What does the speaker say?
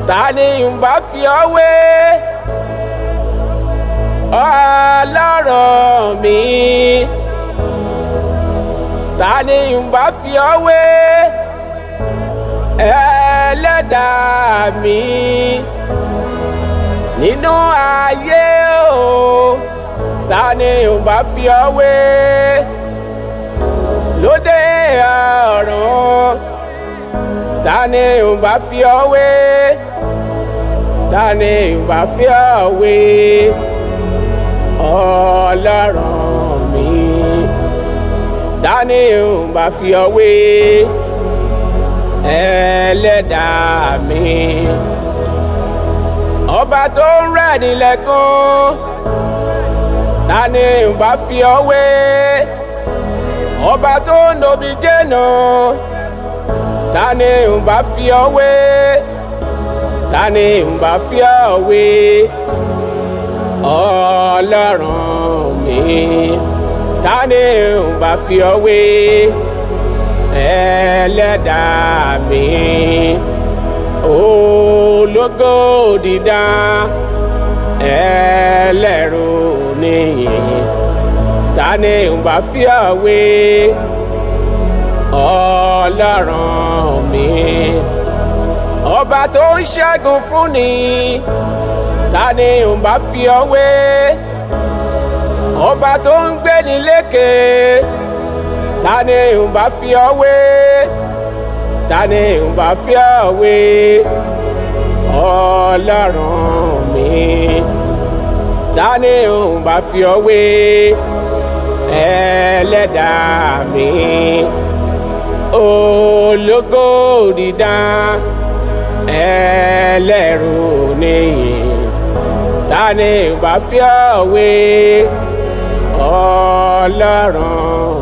Tani ń bá fi ọ́ wé Ọlọ́run mi? Tani ń bá fi ọ́ wé Ẹlẹ́dàá mi? Nínú ayé o, tani ń bá fi ọ́ wé lóde ọ̀run? Tani ń bá fi ọ́ wé? Tani ń bá fi ọ́ wé Ọlọ́run mi? Tani ń bá fi ọ́ wé Ẹlẹ́dàá mi? Ọba tó ń rẹ̀ nílẹ̀kùn, tani ń bá fi ọ́ wé? Ọba tó ń nobi jẹ́nà, tani ń bá fi ọ́ wé? Tani ń bá fi ọ́ wé Ọlọ́run mi? Tani ń bá fi ọ́ wé Ẹlẹ́dàá mi? Ológo dídán, ẹlẹ́rù níyìn, tani ń bá fi ọ́ wé Ọlọ́run mi? Ọba tó ń ṣẹ́gun fúnni, tani ń bá fi ọ́ wé? Ọba tó ń gbéni lékè, tani ń bá fi ọ́ wé? Tani ń bá fi ọ́ wé Ọlọ́run mi? Tani ń bá fi ọ́ wé Ẹlẹ́dàá mi? Ológo dídán, ẹlẹ́rù níyìn, tani ń bá fi ọ́ wé Ọlọ́run